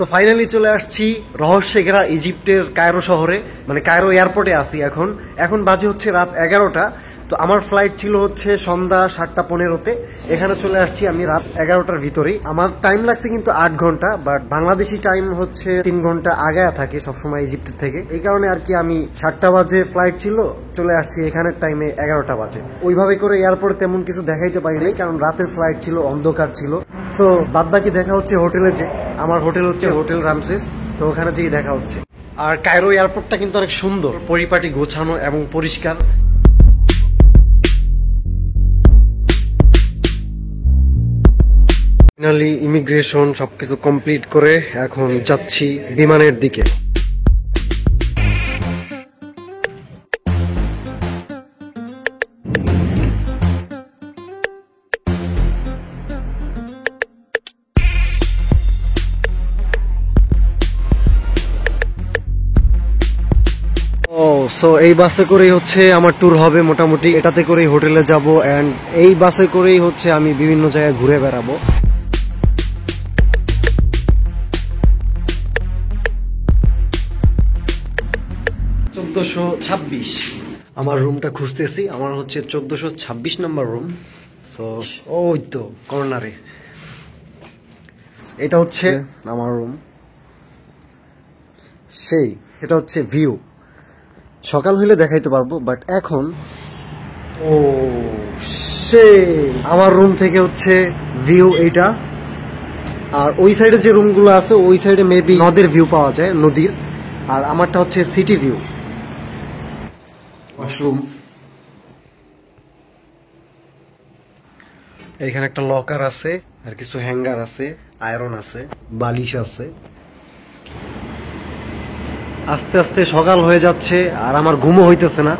So finally চলে আসছি রহস্যে ঘেরা ইজিপ্টের কায়রো শহরে, মানে কায়রো এয়ারপোর্টে আছি এখন। এখন বাজে হচ্ছে রাত 11টা। তো আমার ফ্লাইট ছিল হচ্ছে সন্ধ্যা 7:15-তে। এখানে চলে আসছি আমি রাত 11টার ভিতরেই। আমার টাইম লাগছে কিন্তু 8 ঘন্টা, বাট বাংলাদেশি টাইম হচ্ছে 3 ঘন্টা আগায়া থাকে সবসময় ইজিপ্টের থেকে। এই কারণে আর কি আমি 7টা বাজে ফ্লাইট ছিল, চলে আসছি এখানের টাইমে 11টা বাজে। ওইভাবে করে এয়ারপোর্টে তেমন কিছু দেখাইতে পারিনি, কারণ রাতের ফ্লাইট ছিল, অন্ধকার ছিল। সো বাদ বাকি দেখা হচ্ছে হোটেলে। যে আমার হোটেল হচ্ছে হোটেল রামসেস, তো ওখানে যেই দেখা হচ্ছে। আর কায়রো এয়ারপোর্টটা কিন্তু অনেক সুন্দর, পরিপাটি গোছানো এবং পরিষ্কার। ফাইনালি ইমিগ্রেশন সবকিছু কমপ্লিট করে এখন যাচ্ছি বিমানের দিকে। সো এই বাসে করেই হচ্ছে আমার ট্যুর হবে মোটামুটি। এটাতে করেই হোটেলে যাব, এন্ড এই বাসে করেই হচ্ছে আমি বিভিন্ন জায়গায় ঘুরে বেড়াবো। আমার রুমটা খুঁজতেছি, আমার হচ্ছে 1426 নম্বর রুম। সো ওই তো কর্নারে, এটা হচ্ছে আমার রুম। সেই এটা হচ্ছে ভিউ, সকাল হইলে দেখাইতে পারবো, বাট এখন ও আমার রুম থেকে হচ্ছে ভিউ এইটা। আর ওই সাইডে যে রুমগুলো আছে ওই সাইডে মেবি নদের ভিউ পাওয়া যায়, নদীর। আর আমারটা হচ্ছে সিটি ভিউ। ওয়াশরুম, এখানে একটা লকার আছে, আর কিছু হ্যাঙ্গার আছে, আয়রন আছে, বালিশ আছে। আস্তে আস্তে সকাল হয়ে যাচ্ছে, আর আমার ঘুমও হইতেছে না,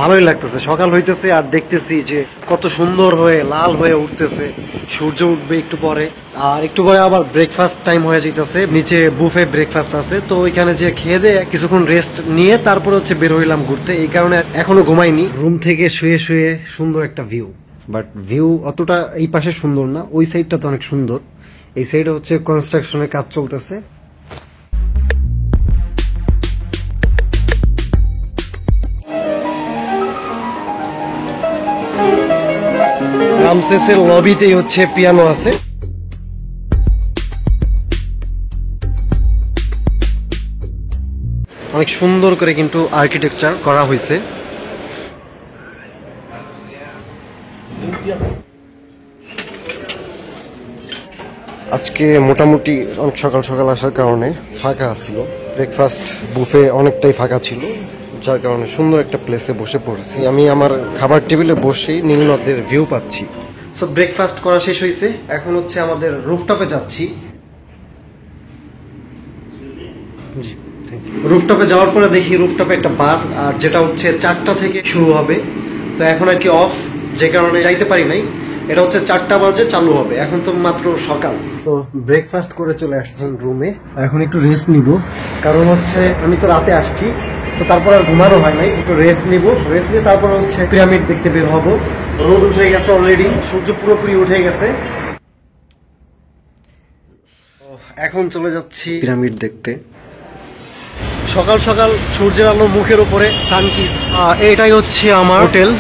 ভালোই লাগতেছে। সকাল হইতেছে আর দেখতেছি যে কত সুন্দর হয়ে লাল হয়ে উঠতেছে, সূর্য উঠবে একটু পরে। আর একটু পরে আবার ব্রেকফাস্ট টাইম হয়ে যাইতেছে, নিচে বুফে ব্রেকফাস্ট আছে। তো ওইখানে যে খেয়ে দিয়ে কিছুক্ষণ রেস্ট নিয়ে তারপরে হচ্ছে বের হইলাম ঘুরতে। এই কারণে এখনো ঘুমাইনি। রুম থেকে শুয়ে শুয়ে সুন্দর একটা ভিউ, বাট ভিউ অতটা এই পাশে সুন্দর না, ওই সাইডটা তো অনেক সুন্দর। এই সাইডে হচ্ছে কনস্ট্রাকশনের কাজ চলতেছে। রামসেসের লবিতেই হচ্ছে পিয়ানো আছে। অনেক সুন্দর করে কিন্তু আর্কিটেকচার করা হয়েছে। আজকে মোটামুটি অনেক সকাল সকাল আসার কারণে ফাঁকা ছিল, ব্রেকফাস্ট বুফে অনেকটাই ফাঁকা ছিল, যার কারণে সুন্দর একটা প্লেসে বসে পড়েছি। আমি আমার খাবার টেবিলে বসেই নীল নদের ভিউ পাচ্ছি। সো ব্রেকফাস্ট করা শেষ হয়েছে, এখন হচ্ছে আমাদের রুফটপে যাচ্ছি। রুফটপে যাওয়ার পরে দেখি রুফটপে একটা বার, আর যেটা হচ্ছে 4টা থেকে শুরু হবে। তো এখন আর কি অফ, যে কারণে যাইতে পারি নাই। এটা হচ্ছে 4টা বাজে চালু হবে, এখন তো মাত্র সকাল। তো ব্রেকফাস্ট করে চলে আসছি রুমে, এখন একটু রেস্ট নিব, কারণ হচ্ছে আমি তো রাতে আসছি, তো তারপর আর ঘুমানো হয় নাই। একটু রেস্ট নিব, রেস্ট নিয়ে তারপর হচ্ছে পিরামিড দেখতে বের হব। রোদ উঠে গেছে অলরেডি, সূর্য পুরোপুরি উঠে গেছে। এখন চলে যাচ্ছি পিরামিড দেখতে। সকাল সকাল সূর্যের আলো মুখের উপরে, সানকিস। এটাই হচ্ছে আমার হোটেল।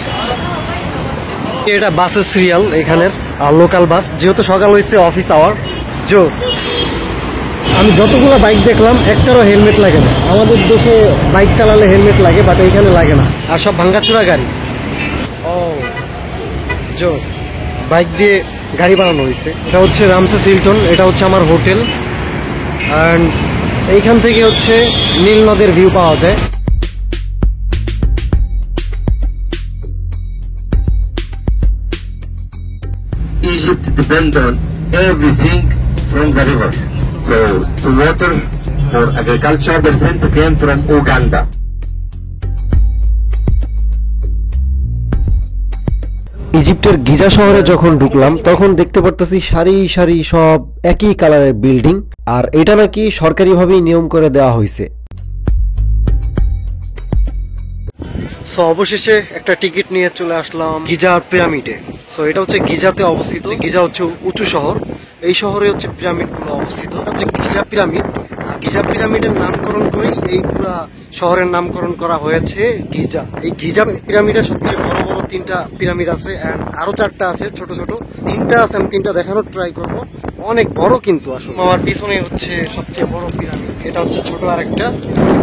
এটা বাসের সিরিয়াল এখানের, আর লোকাল বাস, যেহেতু সকাল হয়েছে অফিস আওয়ার। জোস। আমি যতগুলো বাইক দেখলাম একটারও হেলমেট লাগে না। আমাদের দেশে বাইক চালালে হেলমেট লাগে, বাট এইখানে লাগে না, আর সব ভাঙ্গাচোরা গাড়ি। ও জোস, বাইক দিয়ে গাড়ি বানানো হয়েছে। এটা হচ্ছে রামসেস হিলটন, এটা হচ্ছে আমার হোটেল। অ্যান্ড এইখান থেকে হচ্ছে নীল নদের ভিউ পাওয়া যায়। Egypt depends on everything from the river. So the water for agriculture percent came from Uganda. ইজিপ্টের গিজা শহরে যখন ঢুকলাম তখন দেখতে পারতেছি সারি সারি সব একই কালারের বিল্ডিং, আর এটা নাকি সরকারিভাবেই নিয়ম করে দেওয়া হয়েছে। সো অবশেষে একটা টিকিট নিয়ে চলে আসলাম গিজা পিরামিডে। সো এটা হচ্ছে গিজাতে অবস্থিত। গিজা হচ্ছে উঁচু শহর, এই শহরে হচ্ছে পিরামিড গুলো অবস্থিত। হচ্ছে গিজা পিরামিড, গিজা পিরামিডের নামকরণ করেই এই পুরা শহরের নামকরণ করা হয়েছে গিজা। এই গিজা পিরামিডের সবচেয়ে বড় বড় 3টা পিরামিড আছে, এন্ড আরো 4টা আছে ছোট ছোট। 3টা আছে, আমি 3টা দেখানোর ট্রাই করব। অনেক বড় কিন্তু আসলে। আমার পিছনে হচ্ছে সবচেয়ে বড় পিরামিড, এটা হচ্ছে ছোট আরেকটা,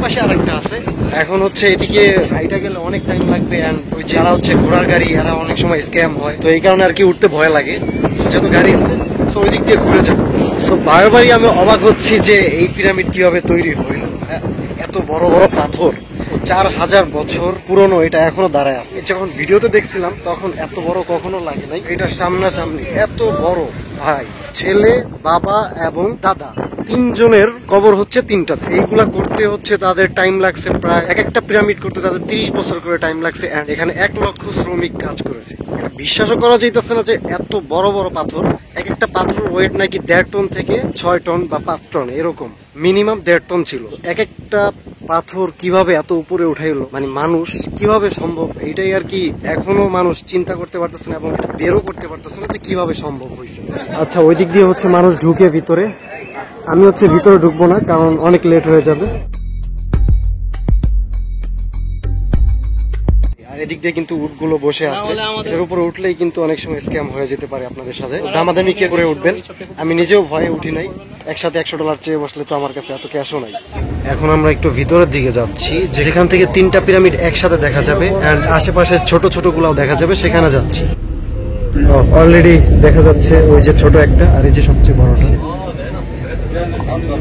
পাশে আরেকটা আছে। এখন হচ্ছে এদিকে হাইটা গেলে অনেক টাইম লাগবে, এন্ড ওই যারা হচ্ছে ঘোড়ার গাড়ি এরা অনেক সময় স্ক্যাম হয়, তো এই কারণে আর কি উঠতে ভয় লাগে। যেহেতু গাড়ি আছে তো ওই দিক দিয়ে ঘুরে যাবো। তো বারবারই আমি অবাক হচ্ছি যে এই পিরামিড কিভাবে তৈরি হইল। এত বড় বড় পাথর, 4000 বছর পুরনো, এটা এখনো দাঁড়ায় আছে। যখন ভিডিওতে দেখছিলাম তখন এত বড় কখনো লাগে নাই, এটা সামনাসামনি এত বড়। ভাই, ছেলে, বাবা এবং দাদা 3জনের কবর হচ্ছে 3টাতে। এইগুলা করতে হচ্ছে তাদের টাইম লাগছে প্রায়, এক একটা পিরামিড করতে তাদের 30 বছর করে টাইম লাগছে। এখানে 1 লক্ষ শ্রমিক কাজ করেছে। এটা বিশ্বাসও করা যাইতেছে না যে এত বড় বড় পাথর, এক একটা পাথর ওয়েট নাকি 1.5 টন থেকে 6 টন বা 5 টন এরকম, মিনিমাম 1.5 টন ছিল। এক একটা পাথর কিভাবে এত উপরে উঠাইলো, মানে মানুষ কিভাবে সম্ভব, এইটাই আর কি এখনো মানুষ চিন্তা করতে পারতেছে না, এবং এটা বেরও করতে পারতেছে না যে কিভাবে সম্ভব হয়েছে। আচ্ছা, ওই দিক দিয়ে হচ্ছে মানুষ ঢুকে ভিতরে, আমি হচ্ছে ভিতরে ঢুকবো না কারণ অনেক লেট হয়ে যাবে। আর এদিক দিয়ে কিন্তু উটগুলো বসে আছে, এর উপরে উঠলেই কিন্তু অনেক সময় স্ক্যাম হয়ে যেতে পারে আপনাদের সাথে। দামাদামি কে করে উঠবেন, আমি নিজেও ভয়ে উঠি নাই। একসাথে $100 চেয়ে বসলে তো আমার কাছে এত ক্যাশও নাই। এখন আমরা একটু ভিতরের দিকে যাচ্ছি, যেখান থেকে 3টা পিরামিড একসাথে দেখা যাবে, এন্ড আশেপাশে ছোট ছোট গুলাও দেখা যাবে, সেখানে যাচ্ছি। অলরেডি দেখা যাচ্ছে ওই যে ছোট একটা, আর এই যে সবচেয়ে বড়টা।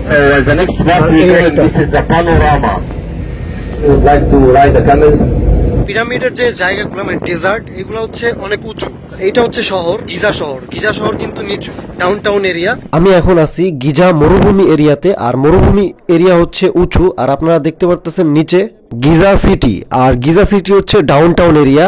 So the next spot we go, this is the panorama. You would like to ride the camel? পিরামিডের যে জায়গাগুলো মানে ডেজার্ট, এগুলো হচ্ছে অনেক উঁচু। এইটা হচ্ছে শহর, গিজা শহর। গিজা শহর কিন্তু নিচু, ডাউনটাউন এরিয়া। আমি এখন আছি গিজা মরুভূমি এরিয়াতে, আর মরুভূমি এরিয়া হচ্ছে উঁচু, আর আপনারা দেখতে পারতেছেন নিচে গিজা সিটি। আর গিজা সিটি হচ্ছে ডাউনটাউন এরিয়া।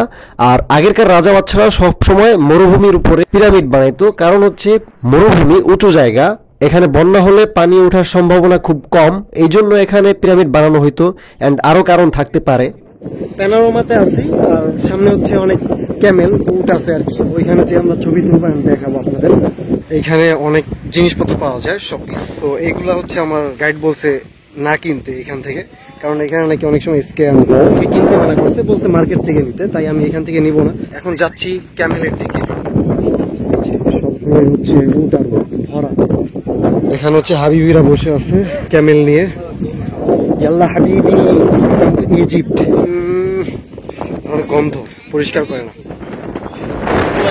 আর আগেরকার রাজা বাচ্চারা সব সময় মরুভূমির উপরে পিরামিড বানাইতো, কারণ হচ্ছে মরুভূমি উঁচু জায়গা, এখানে বন্যা হলে পানি ওঠার সম্ভাবনা খুব কম, এই জন্য এখানে পিরামিড বানানো হইতো। এন্ড আরো কারণ থাকতে পারে। প্যানোরামাতে আছি, আর সামনে হচ্ছে অনেক ক্যামেল, উট আছে আর কি। ওইখানে যে আমরা ছবি তুলবো, আমি দেখাবো আপনাদের। এইখানে অনেক জিনিসপত্র পাওয়া যায়, শপিস। তো এইগুলা হচ্ছে আমার গাইড বলছে না কিনতে এখান থেকে, কারণ এখানে নাকি অনেক সময় স্ক্যাম কিনতে মানা করছে, বলছে মার্কেট থেকে নিতে, তাই আমি এখান থেকে নিব না। এখন যাচ্ছি ক্যামেলের দিকে, সবগুলোই হচ্ছে উট আর উট ভরা। এখানে হচ্ছে হাবিবিরা বসে আছে ক্যামেল নিয়ে। ইয়াল্লা হাবিবি, ইজিপ্ট। অনেক গন্ধ, পরিষ্কার করে না।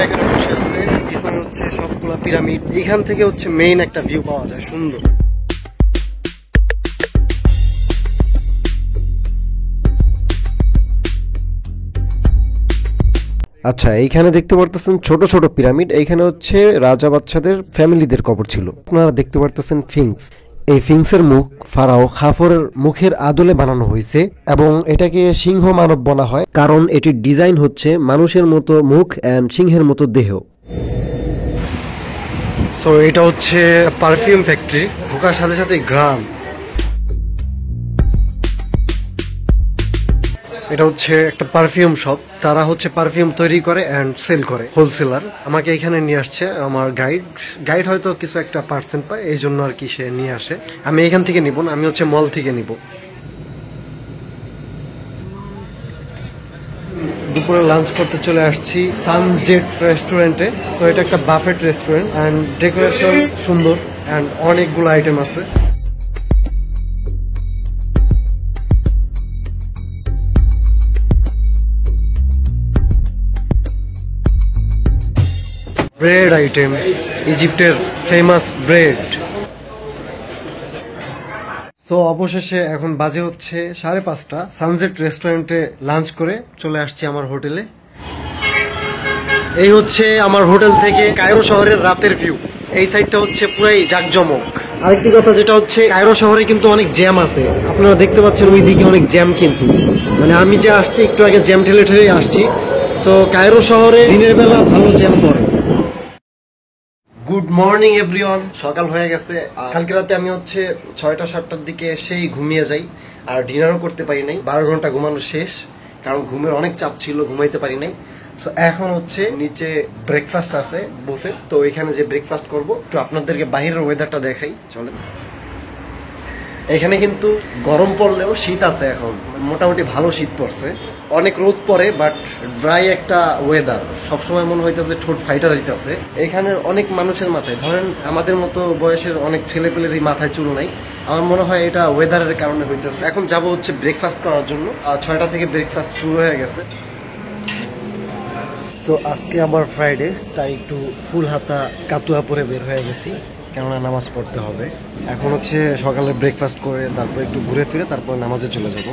এখানে বসে আছে, পিছনে হচ্ছে সবগুলা পিরামিড। এখান থেকে হচ্ছে মেইন একটা ভিউ পাওয়া যায়, সুন্দর। আচ্ছা, এইখানে দেখতে পারতেছেন ছোট ছোট পিরামিড, এইখানে হচ্ছে রাজা বাচ্চাদের ফ্যামিলিদের কবর ছিল। আপনারা দেখতে পারতেছেন ফিংস। এই ফিংসের মুখ ফারাও খাফরের মুখের আদলে বানানো হয়েছে, এবং এটাকে সিংহ মানব বলা হয় কারণ এটির ডিজাইন হচ্ছে মানুষের মতো মুখ এন্ড সিংহের মতো দেহ। সো এটা হচ্ছে পারফিউম ফ্যাক্টরি, ঢোকার সাথে সাথে ঘ্রাণ। এটা হচ্ছে একটা পারফিউম শপ, তারা হচ্ছে পারফিউম তৈরি করে এন্ড সেল করে, হোলসেলার। আমাকে এখানে নিয়ে আসছে আমার গাইড হয়তো কিছু একটা পার্সেন্ট পায়, এই জন্য আর কি সে নিয়ে আসে। আমি এখান থেকে নিব না, আমি হচ্ছে মল থেকে নিব। দুপুরে লাঞ্চ করতে চলে আসছি সানজেট রেস্টুরেন্টে। তো এটা একটা বাফেট রেস্টুরেন্ট, এন্ড ডেকোরেশন সুন্দর, এন্ড অনেকগুলো আইটেম আছে। ব্রেড আইটেম, ইজিপ্টের ফেমাস ব্রেড। সো অবশেষে এখন বাজে হচ্ছে 5:30। সানজেট রেস্টুরেন্টে লাঞ্চ করে চলে আসছি আমার হোটেলে। এই হচ্ছে আমার হোটেল থেকে কায়রো শহরের রাতের ভিউ। এই সাইডটা হচ্ছে পুরাই জাকজমক। আরেকটি কথা যেটা হচ্ছে, কায়রো শহরে কিন্তু অনেক জ্যাম আছে, আপনারা দেখতে পাচ্ছেন ওই দিকে অনেক জ্যাম। কিন্তু মানে আমি যে আসছি একটু আগে জ্যাম ঠেলে ঠেলে আসছি। সো কায়রো শহরে দিনের বেলা ভালো জ্যাম পড়ে। গুড মর্নিং এভরিওয়ান, সকাল হয়ে গেছে। কালকে রাতে আমি হচ্ছে 6টা-7টার দিকে এসেই ঘুমিয়ে যাই, আর ডিনারও করতে পারি নাই। 12 ঘন্টা ঘুমানো শেষ, কারণ ঘুমের অনেক চাপ ছিল, ঘুমাইতে পারি নাই। সো এখন হচ্ছে নিচে ব্রেকফাস্ট আছে বুফে, তো এখানে যে ব্রেকফাস্ট করব। তো আপনাদেরকে বাইরের ওয়েদারটা দেখাই, চলেন। এখানে কিন্তু গরম পড়লেও শীত আছে এখন, মোটামুটি ভালো শীত পড়ছে। অনেক রোদ পড়ে বাট ড্রাই একটা ওয়েদার, সবসময় মনে হইতেছে ঠোঁট ফাইটা যাইতেছে। এখানের অনেক মানুষের মাথায়, ধরেন আমাদের মতো বয়সের অনেক ছেলেপেলেরই মাথায় চুল নাই। আমার মনে হয় এটা ওয়েদারের কারণে হইতেছে। এখন যাব হচ্ছে ব্রেকফাস্ট করার জন্য, 6টা থেকে ব্রেকফাস্ট শুরু হয়ে গেছে। সো আজকে আমার ফ্রাইডে, তাই একটু ফুল হাতা কাতুয়া পরে বের হয়ে গেছি, কেননা নামাজ পড়তে হবে। এখন হচ্ছে সকালে ব্রেকফাস্ট করে তারপর একটু ঘুরে ফিরে তারপর নামাজে চলে যাব।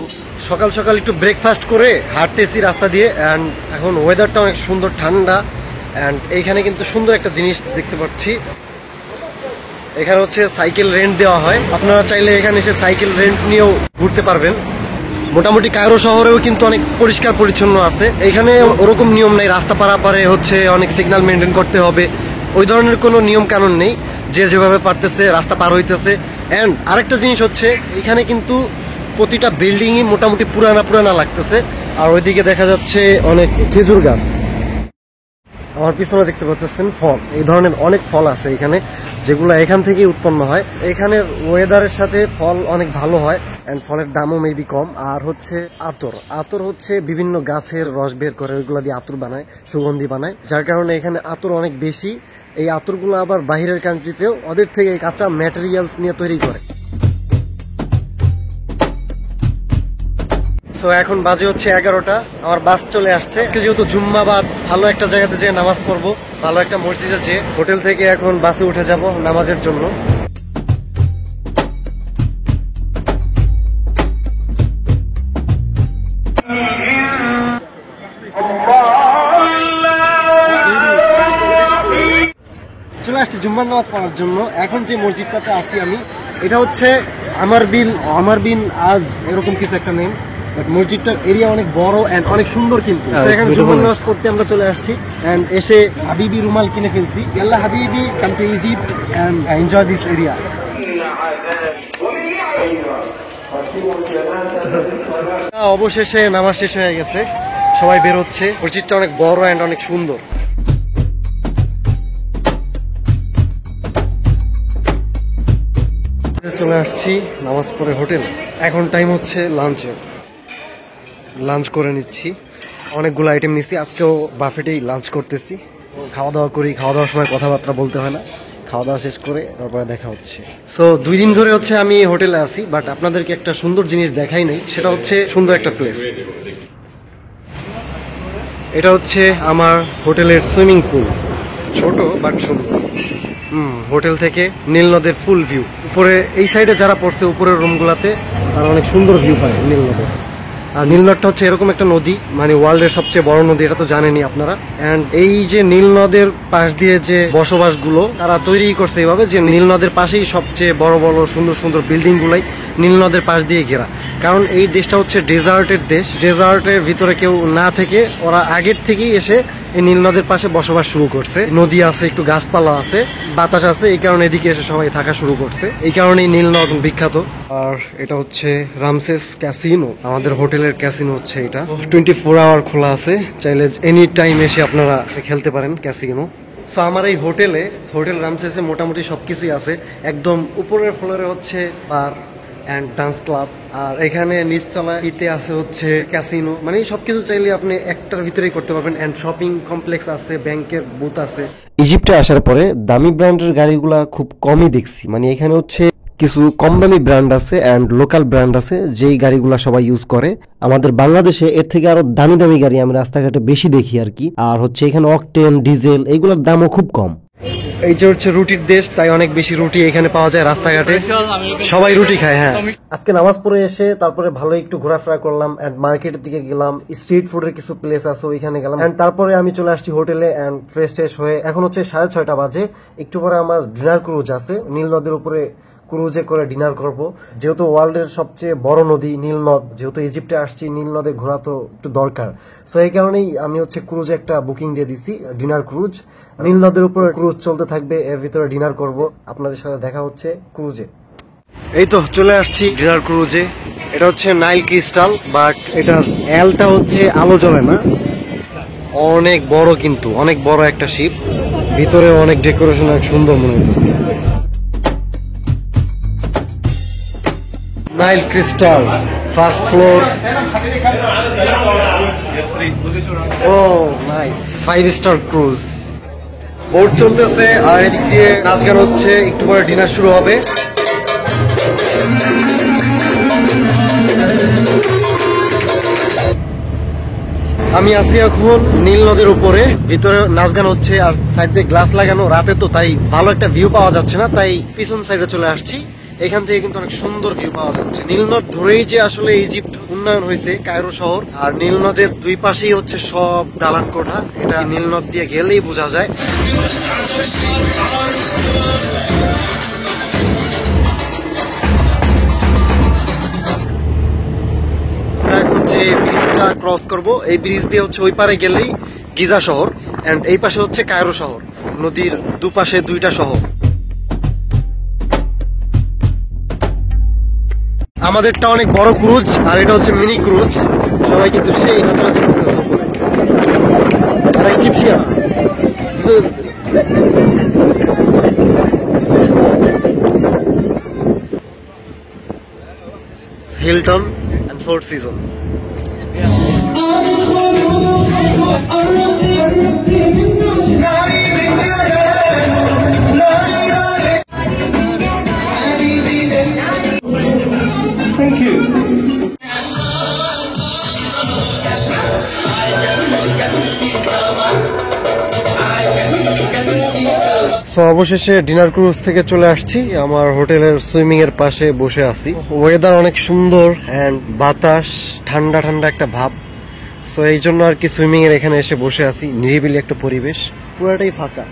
সকাল সকাল একটু ব্রেকফাস্ট করে হাঁটতেছি রাস্তা দিয়ে, অ্যান্ড এখন ওয়েদারটা অনেক সুন্দর ঠান্ডা। অ্যান্ড এইখানে কিন্তু সুন্দর একটা জিনিস দেখতে পাচ্ছি, এখানে হচ্ছে সাইকেল রেন্ট দেওয়া হয়। আপনারা চাইলে এখানে এসে সাইকেল রেন্ট নিয়েও ঘুরতে পারবেন। মোটামুটি কায়রো শহরেও কিন্তু অনেক পরিষ্কার পরিচ্ছন্ন আছে। এখানে ওরকম নিয়ম নেই, রাস্তা পারাপারে হচ্ছে অনেক সিগন্যাল মেনটেন করতে হবে, ওই ধরনের কোনো নিয়ম কানুন নেই। যে যেভাবে পারতেছে রাস্তা পার হইতেছে। অ্যান্ড আরেকটা জিনিস হচ্ছে, এখানে কিন্তু প্রতিটা বিল্ডিংই মোটামুটি পুরানা লাগতেছে। আর ওইদিকে দেখা যাচ্ছে অনেক খেজুর গাছ। আমার পিছনে দেখতে পাচ্ছেন ফল, এই ধরনের অনেক ফল আছে এখানে, যেগুলো এখান থেকেই উৎপন্ন হয়। এখানের ওয়েদারের সাথে ফল অনেক ভালো হয়, এন্ড ফলের দামও মেবি কম। আর হচ্ছে আতর হচ্ছে বিভিন্ন গাছের রস বের করে ওইগুলো দিয়ে আতর বানায়, সুগন্ধি বানায়, যার কারণে এখানে আতর অনেক বেশি। এই আতরগুলো আবার বাইরের কান্ট্রিতেও ওদের থেকে কাঁচা ম্যাটেরিয়ালস নিয়ে তৈরি করে। তো এখন বাজে হচ্ছে 11টা, আমার বাস চলে আসছে। যেহেতু জুম্মাবাদ, ভালো একটা জায়গাতে যেয়ে নামাজ পড়বো, ভালো একটা মসজিদে যেয়ে। হোটেল থেকে এখন বাসে উঠে যাব নামাজের জন্য। চলে আসছি জুম্মার নামাজ পড়ার জন্য। এখন যে মসজিদটাতে আছি আমি, এটা হচ্ছে আমার বিন আজ এরকম কিছু একটা নেম, বাট মসজিদটার এরিয়া অনেক বড় এন্ড অনেক সুন্দর। কিন্তু এখানে জুম্মার নামাজ পড়তে আমরা চলে আসছি, এন্ড এসে হাবিবি রুমাল কিনে ফেলছি। আল্লাহ হাবিবি, come to Egypt and enjoy this area. অবশেষে নামাজ শেষ হয়ে গেছে, সবাই বের হচ্ছে। মসজিদটা অনেক বড় এন্ড অনেক সুন্দর। চলে আসছি নামাজ পড়ে হোটেলে। এখন টাইম হচ্ছে লাঞ্চ করে নিচ্ছি। অনেকগুলো আইটেম নিচ্ছি, আজকেও বাফেটেই লাঞ্চ করতেছি। খাওয়া দাওয়া করি, খাওয়া দাওয়ার সময় কথাবার্তা বলতে হয় না, খাওয়া দাওয়া শেষ করে তারপরে দেখা হচ্ছে। সো 2 দিন ধরে হচ্ছে আমি হোটেলে আছি, বাট আপনাদেরকে একটা সুন্দর জিনিস দেখাই নাই। সেটা হচ্ছে সুন্দর একটা প্লেস। এটা হচ্ছে আমার হোটেলের সুইমিং পুল, ছোট বাট সুন্দর। হোটেল থেকে নীল নদের ফুল ভিউ। উপরে এই সাইডে যারা পড়ছে উপরের রুমগুলাতে, তারা অনেক সুন্দর ভিউ পায় নীল নদের। আর নীল নদটা হচ্ছে এরকম একটা নদী, মানে ওয়ার্ল্ডের সবচেয়ে বড় নদী, এটা তো জানেনই আপনারা। এন্ড এই যে নীল নদের পাশ দিয়ে যে বসবাসগুলো তারা তৈরি করছে এইভাবে যে নীল নদের পাশেই সবচেয়ে বড় বড় সুন্দর সুন্দর বিল্ডিং গুলাই নীল নদের পাশ দিয়ে ঘেরা। কারণ এই দেশটা হচ্ছে ডেজার্টের দেশ, ডেজার্টের ভিতরে কেউ না থেকে ওরা আগের থেকেই এসে এই নীল নদের পাশে বসবাস শুরু করছে। নদী আছে, একটু গাছপালা আছে, বাতাস আছে, এই কারণে এদিকে এসে সবাই থাকা শুরু করছে। এই কারণেই নীল নদ বিখ্যাত। আর এটা হচ্ছে রামসেস ক্যাসিনো, আমাদের হোটেলের ক্যাসিনো হচ্ছে এটা। 24 আওয়ার খোলা আছে, চাইলে এনি টাইম এসে আপনারা খেলতে পারেন ক্যাসিনো। সো আমার এই হোটেল রামসেসে মোটামুটি সবকিছুই আছে। একদম উপরের ফ্লোরে হচ্ছে বার অ্যান্ড ডান্স ক্লাব, আর এখানে নিচতলাতে আছে হচ্ছে ক্যাসিনো। মানে সবকিছু চাইলে আপনি একটার ভিতরেই করতে পারবেন। অ্যান্ড শপিং কমপ্লেক্স আছে, ব্যাংকের বুথ আছে। ইজিপ্টে আসার পরে দামি ব্র্যান্ডের গাড়িগুলা খুব কমই দেখছি। মানে এখানে হচ্ছে কিছু কম দামি ব্র্যান্ড আছে অ্যান্ড লোকাল ব্র্যান্ড আছে, যেই গাড়িগুলা সবাই ইউজ করে। আমাদের বাংলাদেশে এর থেকে আরো দামি দামি গাড়ি আমরা রাস্তাঘাটে বেশি দেখি আর কি। আর হচ্ছে এখানে অকটেন, ডিজেল এইগুলোর দামও খুব কম। এই যে হচ্ছে রুটির দেশ, তাই অনেক বেশি রুটি এখানে পাওয়া যায় রাস্তাঘাটে, সবাই রুটি খায়। হ্যাঁ, আজকে নামাজ পড়ে এসে তারপরে ভালো একটু ঘোরাফেরা করলাম এন্ড মার্কেটের দিকে গেলাম। স্ট্রিট ফুডের কিছু প্লেস আছে, ওইখানে গেলাম। এন্ড তারপরে আমি চলে আসছি হোটেলে এন্ড ফ্রেশ হয়ে। এখন হচ্ছে 6:30 বাজে। একটু পরে আমার ডিনার ক্রুজ আছে, নীল নদের উপরে ক্রুজে করে ডিনার করব। যেহেতু ওয়ার্ল্ডের সবচেয়ে বড় নদী নীল নদ, যেহেতু ইজিপ্টে আসছি, নীল নদে ঘোরা তো একটু দরকার। সো এই কারণেই আমি হচ্ছে ক্রুজে একটা বুকিং দিয়ে দিছি, ডিনার ক্রুজ। নীল নদের উপরে ক্রুজ চলতে থাকবে, এর ভিতরে ডিনার করব। আপনাদের সাথে দেখা হচ্ছে ক্রুজে। এই তো চলে আসছি ডিনার ক্রুজে। এটা হচ্ছে নাইল ক্রিস্টাল, বাট এটার এলটা হচ্ছে আলো জ্বলে না। অনেক বড়, কিন্তু অনেক বড় একটা শিপ, ভিতরে অনেক ডেকোরেশন, অনেক সুন্দর মনে হচ্ছে। Nile Crystal first floor. Oh nice, 5 star cruise. Boat চলতেছে আর এদিক দিয়ে নাচ গান হচ্ছে, একটু পরে ডিনার শুরু হবে। আমি আছি এখন নীল নদের উপরে, ভিতরে নাচ গান হচ্ছে আর সাইড দিয়ে গ্লাস লাগানো, রাতে তো তাই ভালো একটা ভিউ পাওয়া যাচ্ছে না, তাই পিছন সাইডে চলে আসছি। এখান থেকে কিন্তু অনেক সুন্দর ভিউ পাওয়া যাচ্ছে। নীল নদ ধরেই যে আসলে ইজিপ্ট উন্নয়ন হয়েছে, কায়রো শহর। আর নীল নদের দুই পাশেই হচ্ছে সব দালান কোঠা, এটা নীল নদ দিয়ে গেলেই বোঝা যায়। এখন যে ব্রিজটা ক্রস করব, এই ব্রিজ দিয়ে হচ্ছে ওই পারে গেলেই গিজা শহর, এন্ড এই পাশে হচ্ছে কায়রো শহর। নদীর দুপাশে দুইটা শহর। আমাদেরটা অনেক বড় ক্রুজ আর এটা হচ্ছে মিনি ক্রুজ। সবাই কিন্তু সেই নাচানাচি করতেছে উপরে। আর Egyptian Hilton and Four Season. অবশেষে ডিনার ক্রুজ থেকে চলে আসছি, আমার হোটেলের সুইমিং এর পাশে বসে আছি। ওয়েদার অনেক সুন্দর এন্ড বাতাস ঠান্ডা ঠান্ডা একটা ভাব। সো এই জন্য আর কি সুইমিং এর এখানে এসে বসে আছি, নিরিবিলি একটা পরিবেশ, পুরোটাই ফাঁকা।